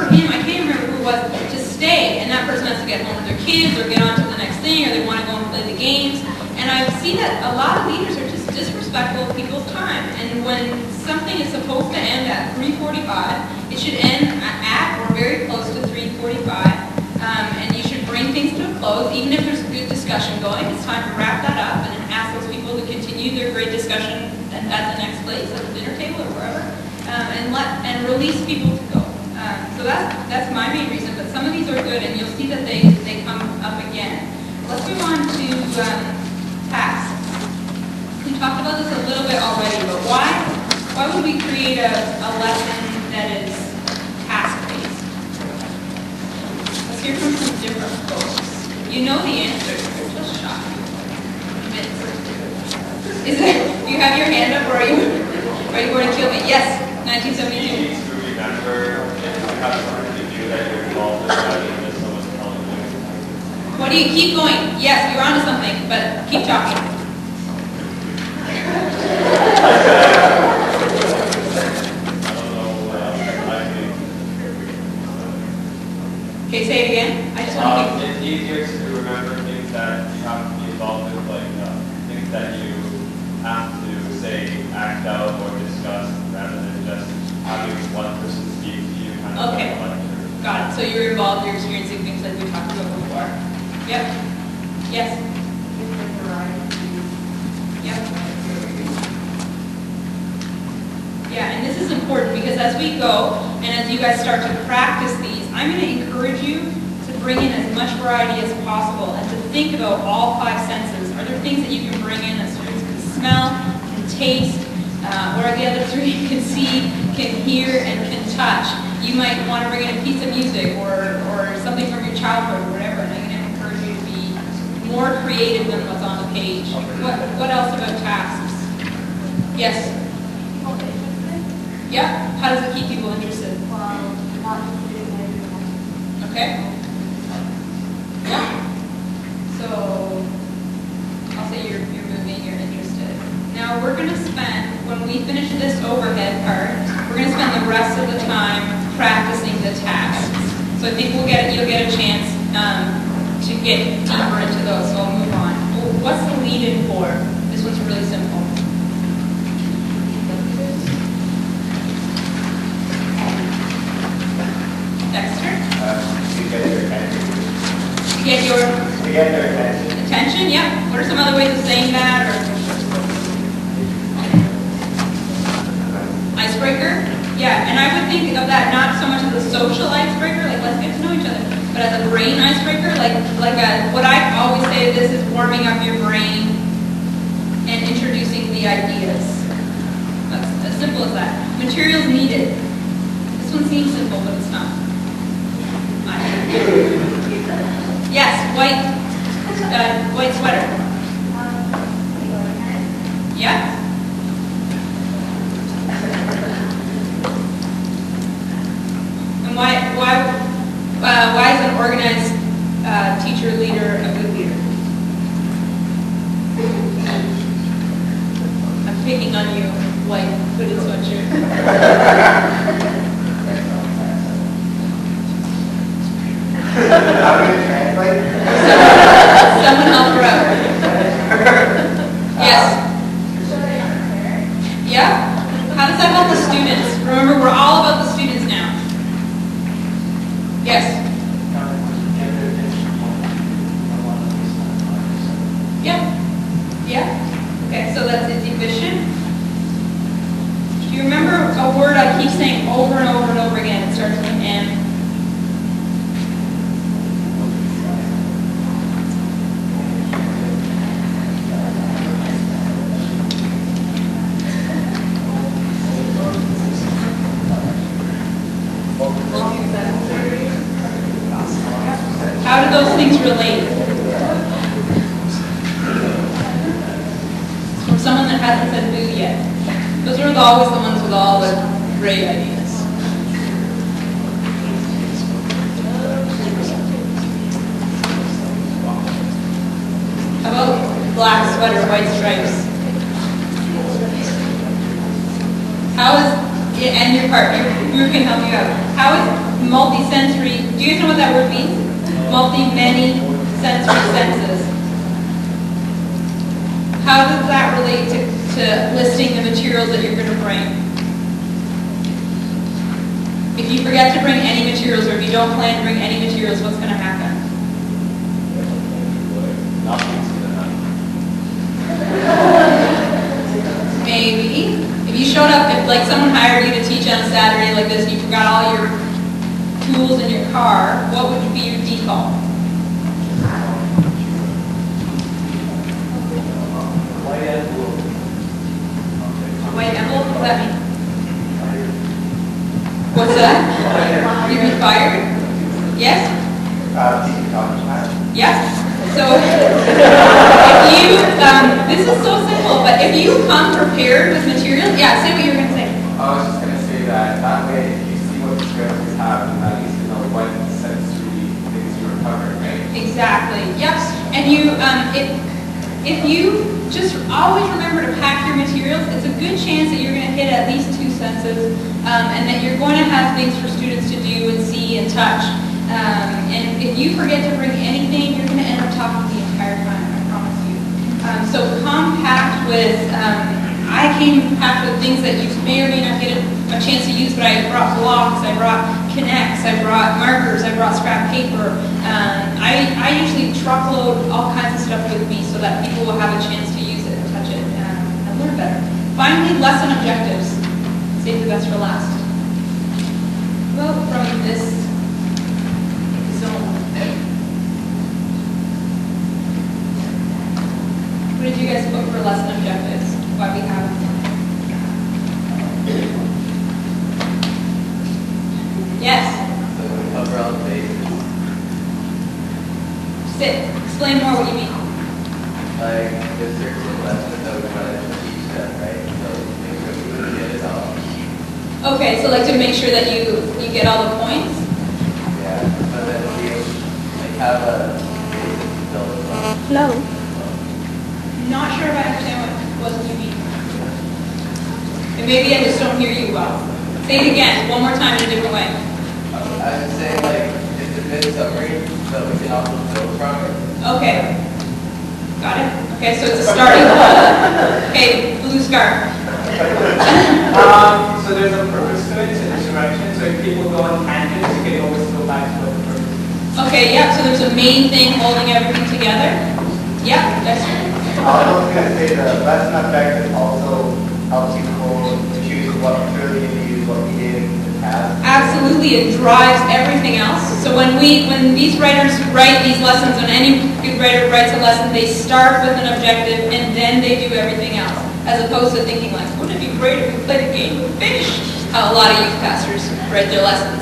or him, I can't remember who it was, to stay, and that person has to get home with their kids or get on to the next thing, or they want to go and play the games. And I've seen that a lot of leaders are just disrespectful of people's time. And when something is supposed to end at 3:45, it should end at or very close to 3:45. And you should bring things to a close, even if there's a good discussion going. It's time to wrap that up and ask those people to continue their great discussion at the next place, at the dinner table or wherever, and release people to go. So that's my main reason. But some of these are good, and you'll see that they come up again. Let's move on to tasks. We talked about this a little bit already, but why would we create a lesson that is task-based? Let's hear from some different folks. You know the answer. They're just shocked. Is it? Do you have your hand up, or are you going to kill me? Yes, 1972. You need to remember if you have something to do that you're involved in rather than just someone's telling you. What do you keep going? Yes, you're onto something, but keep talking. Okay, say it again. I just want to it's easier to remember things that you have to be involved with, like things that you have to say, act out, or discuss, rather than just having one person speak to you kind of okay. like a lecture. Got it. So you're involved, you're experiencing things like we talked about before. Yep. Yes. Yep. Yeah, and this is important because as we go and as you guys start to practice these, I'm going to encourage you to bring in as much variety as possible and to think about all 5 senses. Are there things that you can bring in that students can smell, can taste, or the other 3 can see, can hear, and can touch? You might want to bring in a piece of music or something from your childhood or whatever, and I'm going to encourage you to be more creative than what's on the page. What else about tasks? Yes? Yeah? How does it keep people interested? Okay? Yeah. So, I'll say you're moving, you're interested. Now we're going to spend, when we finish this overhead part, we're going to spend the rest of the time practicing the tasks. So I think you'll get a chance to get deeper into those, so I'll move on. Well, what's the lead-in for? This one's really simple. Dexter? To get your attention, yeah. What are some other ways of saying that? Or icebreaker? Yeah, and I would think of that not so much as a social icebreaker, like let's get to know each other, but as a brain icebreaker, what I always say of this is warming up your brain and introducing the ideas. That's as simple as that. Materials needed. This one seems simple, but it's not. Yes, white sweater. Yeah? And why is an organized teacher leader a good leader? I'm picking on you, white hooded sweatshirt. How do you translate? Someone help her out. Yes? Yeah? How does that help the students? Remember, we're all about the students now. Yes? Yeah? Yeah? Okay, so it's efficient. Do you remember a word I keep saying over and over and over again? It starts with an M. How do those things relate? From someone that hasn't said boo yet. Those are always the ones with all the great ideas. How about black sweater, white stripes? How is, and your partner, group can help you out. How is multi-sensory, do you guys know what that word means? Many sensory senses. How does that relate to listing the materials that you're going to bring? If you forget to bring any materials, or if you don't plan to bring any materials, what's going to happen? Nothing's going to happen. Maybe. If you showed up, if like someone hired you to teach on a Saturday like this, and you forgot all your tools in your car, what would be your default? White envelope. White envelope? What does that mean? What's that? You've been fired? Yes? Yes? So, if you, this is so simple, but if you come prepared with materials, yeah, say what you were going to say. I was just going to say that way, if you see what materials you have, you at least know what sensory things you are covering, right? Exactly, yep. And you, if you just always remember to pack your materials, it's a good chance that you're going to hit at least 2 senses, and that you're going to have things for students to do and see and touch. And if you forget to bring anything, you're going to end up talking the entire time, I promise you. So compact with, I came packed with things that you may or may not get a chance to use, but I brought blocks, I brought connects, I brought markers, I brought scrap paper. I usually truckload all kinds of stuff with me so that people will have a chance to use it and touch it and learn better. Finally, lesson objectives. Save the best for last. Well, from this zone. What did you guys put for lesson objectives? Why we have them? Yes? So we cover all the bases. Sit. Explain more what you mean. Like, there's certain lessons that we want to teach them, right? So make sure we get it all. Okay, so like to make sure that you get all the points? Yeah, so that we like have a basis to build on. Hello. Not sure if I understand what you mean. And maybe I just don't hear you well. Say it again, one more time in a different way. I would say like it's a good summary, so we can also build from it. Okay. Got it? Okay, so it's a starting Okay, blue scarf. So there's a purpose to it, it's a direction, so if people go on tangents, you can always go back to what the purpose is. Okay, yeah, so there's a main thing holding everything together. Yeah, that's right. I was going to say the lesson objective also helps you choose what material you use, what medium to have. Absolutely, it drives everything else. So when these writers write these lessons, when any good writer writes a lesson, they start with an objective and then they do everything else, as opposed to thinking like, wouldn't it be great if we played a game with fish? How a lot of youth pastors write their lessons.